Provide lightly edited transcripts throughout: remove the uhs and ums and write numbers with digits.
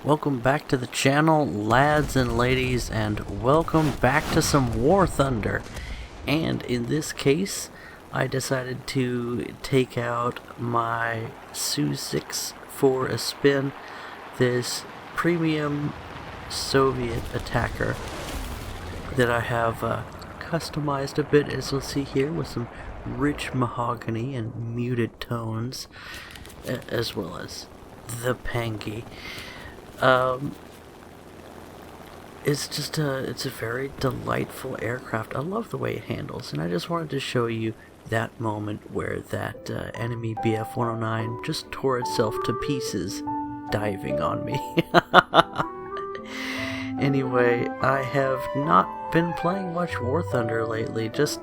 Welcome back to the channel, lads and ladies, and welcome back to some War Thunder. And in this case, I decided to take out my Su-6 for a spin, this premium Soviet attacker that I have customized a bit, as you'll see here, with some rich mahogany and muted tones, as well as the Pangi. It's a very delightful aircraft. I love the way it handles, and I just wanted to show you that moment where that enemy Bf-109 just tore itself to pieces diving on me. Anyway, I have not been playing much War Thunder lately. Just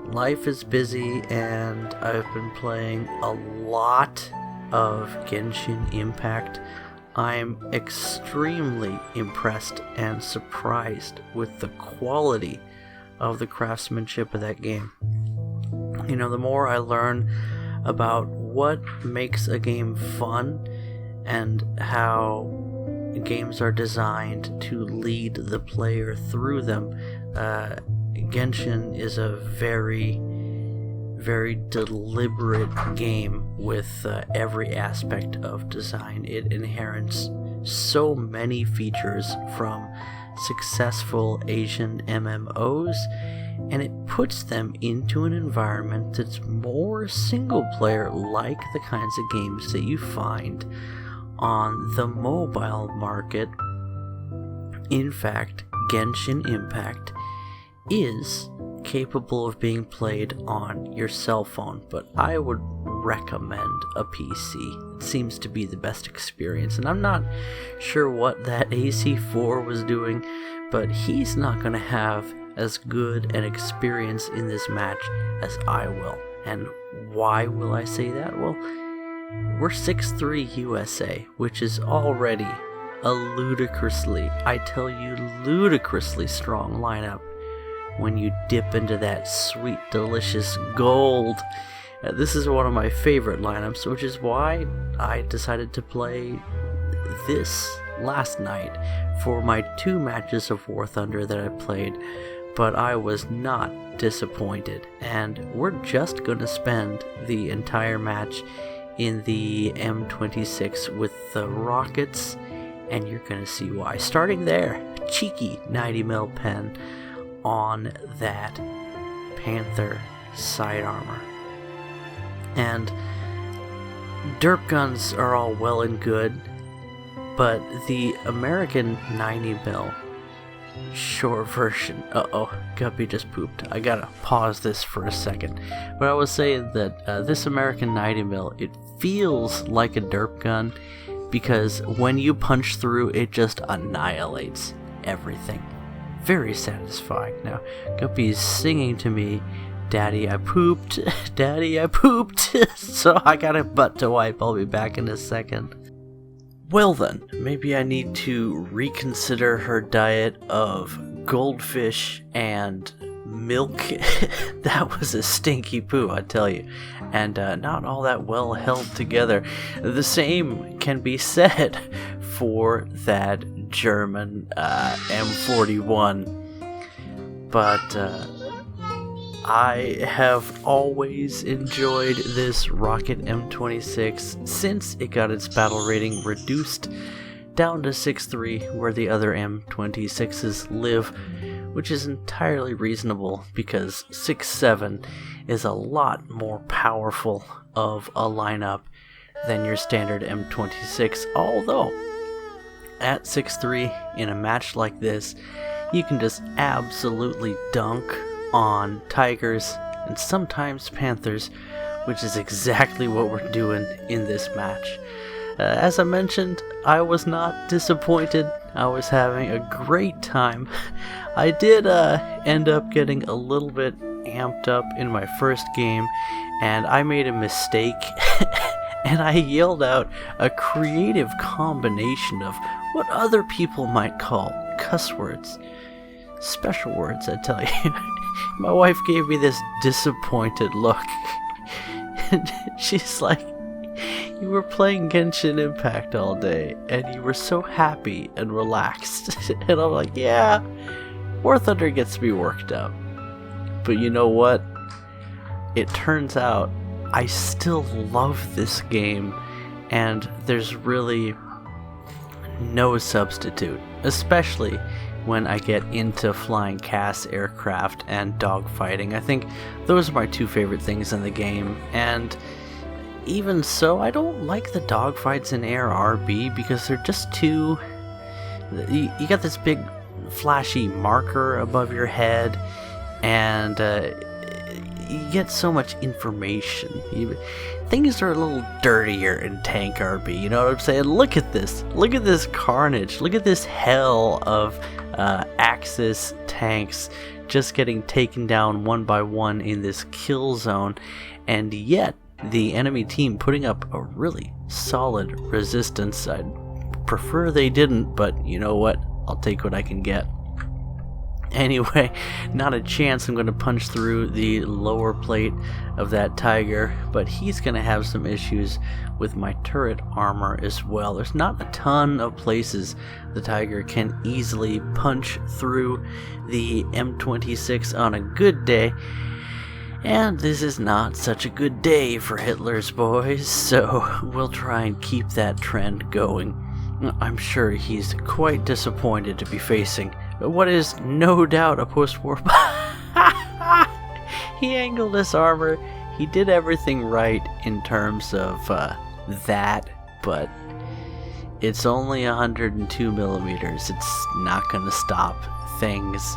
life is busy, and I've been playing a lot of Genshin Impact. I'm extremely impressed and surprised with the quality of the craftsmanship of that game. You know, the more I learn about what makes a game fun and how games are designed to lead the player through them, Genshin is a very deliberate game with every aspect of design. It inherits so many features from successful Asian MMOs, and it puts them into an environment that's more single player, like the kinds of games that you find on the mobile market. In fact, Genshin Impact is capable of being played on your cell phone, but I would recommend a PC. It seems to be the best experience, and I'm not sure what that AC4 was doing, but he's not going to have as good an experience in this match as I will. And why will I say that? Well, we're 6-3 USA, which is already a ludicrously strong lineup when you dip into that sweet, delicious gold. This is one of my favorite lineups, which is why I decided to play this last night for my 2 matches of War Thunder that I played, but I was not disappointed, and we're just going to spend the entire match in the M26 with the rockets, and you're going to see why. Starting there, cheeky 90mm pen on that Panther side armor. And derp guns are all well and good, but the American 90mm short version... Guppy just pooped. I gotta pause this for a second. But I was saying that this American 90mm, it feels like a derp gun, because when you punch through, it just annihilates everything. Very satisfying. Now, Guppy's singing to me, "Daddy, I pooped, Daddy, I pooped," so I got a butt to wipe. I'll be back in a second. Well then, maybe I need to reconsider her diet of goldfish and milk. That was a stinky poo, I tell you, and not all that well held together. The same can be said for that German M41, but I have always enjoyed this rocket M26 since it got its battle rating reduced down to 6.3, where the other M26s live, which is entirely reasonable because 6.7 is a lot more powerful of a lineup than your standard M26, although at 6.3 in a match like this, you can just absolutely dunk on Tigers and sometimes Panthers, which is exactly what we're doing in this match. As I mentioned, I was not disappointed. I was having a great time. I did end up getting a little bit amped up in my first game, and I made a mistake and I yelled out a creative combination of what other people might call cuss words. Special words, I tell you. My wife gave me this disappointed look. And she's like, you were playing Genshin Impact all day, and you were so happy and relaxed. And I'm like, yeah, War Thunder gets me worked up. But you know what? It turns out I still love this game, and there's really no substitute, especially when I get into flying CAS aircraft and dogfighting. I think those are my two favorite things in the game, and even so, I don't like the dogfights in Air RB because they're just too... You got this big flashy marker above your head, and you get so much information. Things are a little dirtier in Tank RB, you know what I'm saying? Look at this carnage, look at this hell of Axis tanks just getting taken down one by one in this kill zone, and yet the enemy team putting up a really solid resistance. I'd prefer they didn't, but you know what? I'll take what I can get. Anyway, not a chance I'm going to punch through the lower plate of that Tiger, but he's going to have some issues with my turret armor as well. There's not a ton of places the Tiger can easily punch through the M26 on a good day, and this is not such a good day for Hitler's boys, so we'll try and keep that trend going. I'm sure he's quite disappointed to be facing what is no doubt a post-war... He angled his armor. He did everything right in terms of that, but it's only 102 millimeters. It's not going to stop things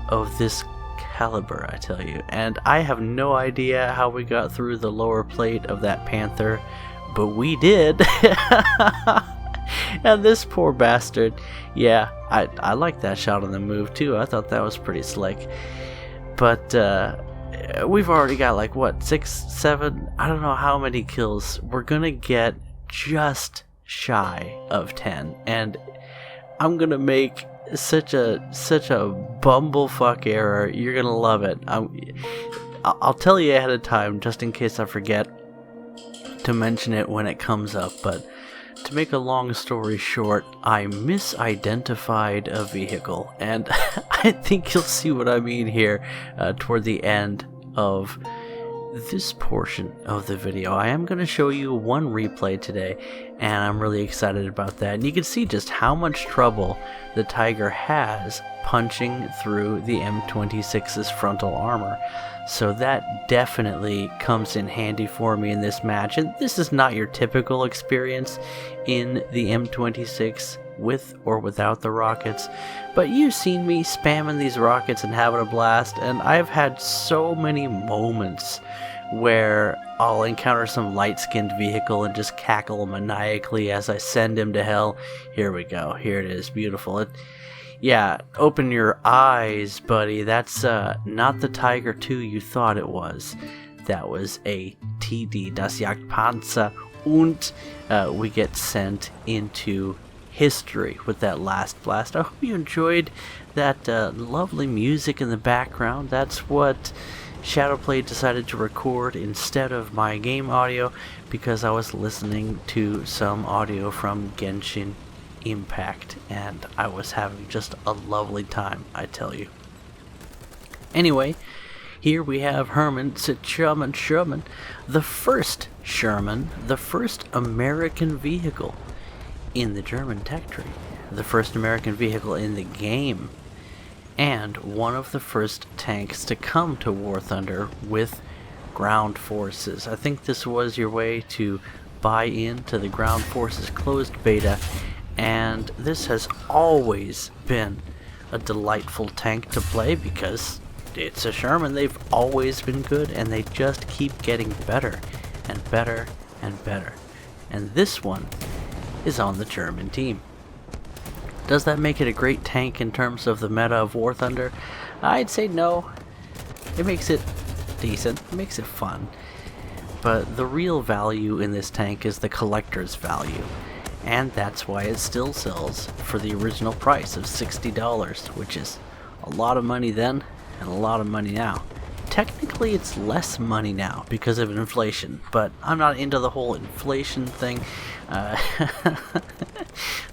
of this caliber, I tell you. And I have no idea how we got through the lower plate of that Panther, but we did. And this poor bastard, yeah, I like that shot on the move too. I thought that was pretty slick. But we've already got like what, 6, 7, I don't know how many kills. We're gonna get just shy of 10, and I'm gonna make such a bumblefuck error. You're gonna love it. I'll tell you ahead of time just in case I forget to mention it when it comes up, but to make a long story short, I misidentified a vehicle, and I think you'll see what I mean here toward the end of this portion of the video. I am going to show you one replay today, and I'm really excited about that. And you can see just how much trouble the Tiger has punching through the M26's frontal armor. So that definitely comes in handy for me in this match. And this is not your typical experience in the M26 with or without the rockets, but you've seen me spamming these rockets and having a blast, and I've had so many moments where I'll encounter some light-skinned vehicle and just cackle maniacally as I send him to hell. Here we go. Here it is. Beautiful. Yeah, open your eyes, buddy. That's not the Tiger 2 you thought it was. That was a TD, das Jagdpanzer, und we get sent into history with that last blast. I hope you enjoyed that lovely music in the background. That's what Shadowplay decided to record instead of my game audio, because I was listening to some audio from Genshin Impact, and I was having just a lovely time, I tell you. Anyway, here we have Hermann Sherman, the first Sherman, the first American vehicle in the German tech tree, the first American vehicle in the game, and one of the first tanks to come to War Thunder with ground forces. I think this was your way to buy into the ground forces closed beta, and this has always been a delightful tank to play because it's a Sherman. They've always been good, and they just keep getting better and better and better. And this one is on the German team. Does that make it a great tank in terms of the meta of War Thunder? I'd say no. It makes it decent. It makes it fun. But the real value in this tank is the collector's value. And that's why it still sells for the original price of $60, which is a lot of money then and a lot of money now. technically it's less money now because of inflation, but I'm not into the whole inflation thing.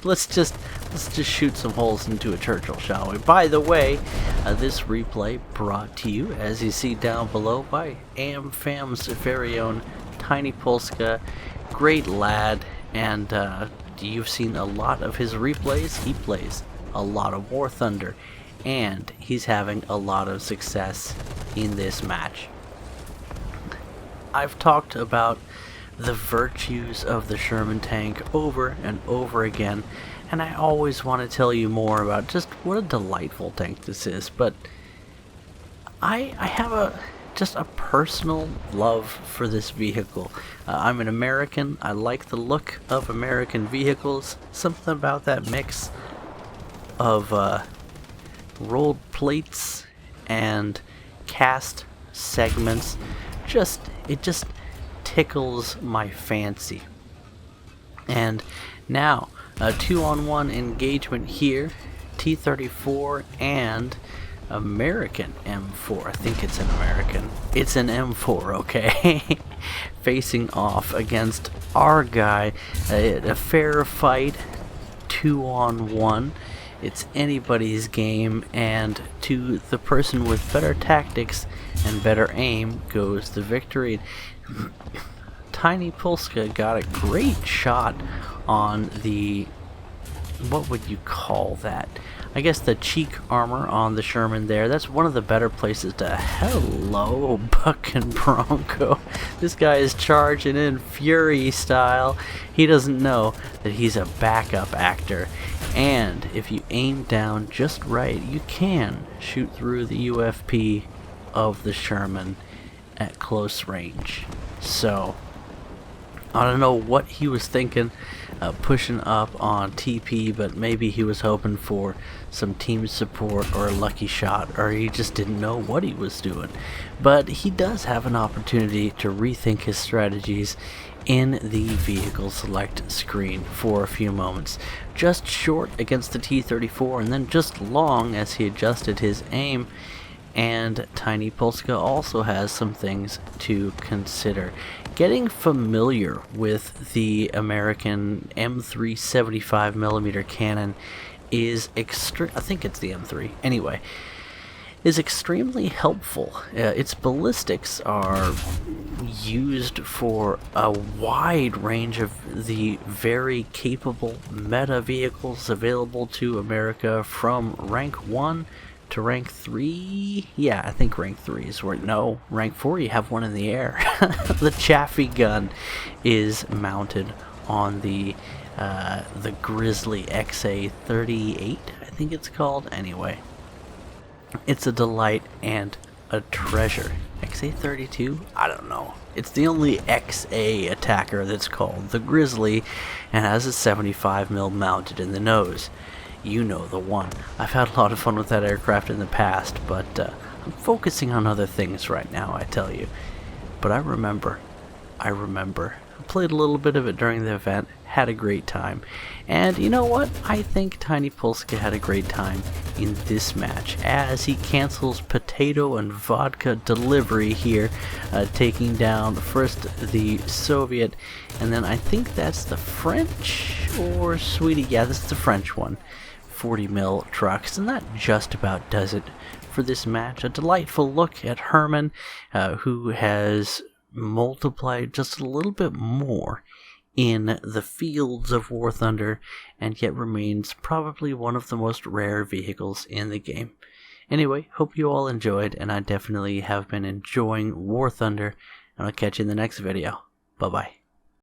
Let's just shoot some holes into a Churchill, shall we? By the way, this replay brought to you, as you see down below, by AmFam's very own Tiny Polska. Great lad, and you've seen a lot of his replays. He plays a lot of War Thunder, and he's having a lot of success in this match. I've talked about the virtues of the Sherman tank over and over again, and I always want to tell you more about just what a delightful tank this is, but I have just a personal love for this vehicle. I'm an American. I like the look of American vehicles. Something about that mix of rolled plates and cast segments, it just tickles my fancy. And now a 2-on-1 engagement here, T-34 and American M4. I think it's an American. It's an M4, okay? Facing off against our guy. A fair fight, 2-on-1. It's anybody's game, and to the person with better tactics and better aim goes the victory. Tiny Polska got a great shot on the, what would you call that? I guess the cheek armor on the Sherman there. That's one of the better places to... Hello, Bucking Bronco. This guy is charging in Fury style. He doesn't know that he's a backup actor. And if you aim down just right, you can shoot through the UFP of the Sherman at close range. So, I don't know what he was thinking, pushing up on TP, but maybe he was hoping for some team support or a lucky shot, or he just didn't know what he was doing. But he does have an opportunity to rethink his strategies in the vehicle select screen for a few moments. Just short against the T-34, and then just long as he adjusted his aim. And Tiny Polska also has some things to consider. Getting familiar with the American M3 75mm cannon is I think it's the M3. Anyway, is extremely helpful. Its ballistics are used for a wide range of the very capable meta vehicles available to America, from rank 1 to rank 3. Yeah, I think rank 3 is where... No, rank 4 you have one in the air. The Chaffee gun is mounted on the Grizzly XA38, I think it's called. Anyway, it's a delight and a treasure. XA32? I don't know. It's the only XA attacker that's called the Grizzly and has a 75mm mounted in the nose. You know the one. I've had a lot of fun with that aircraft in the past, but I'm focusing on other things right now, I tell you. But I remember. I played a little bit of it during the event, had a great time. And you know what? I think Tiny Polska had a great time in this match, as he cancels potato and vodka delivery here, taking down first the Soviet, and then I think that's the French or Swedish. Yeah, this is the French one. 40mm trucks, and that just about does it for this match. A delightful look at Herman, who has multiplied just a little bit more in the fields of War Thunder, and yet remains probably one of the most rare vehicles in the game. Anyway, hope you all enjoyed, and I definitely have been enjoying War Thunder, and I'll catch you in the next video. Bye bye.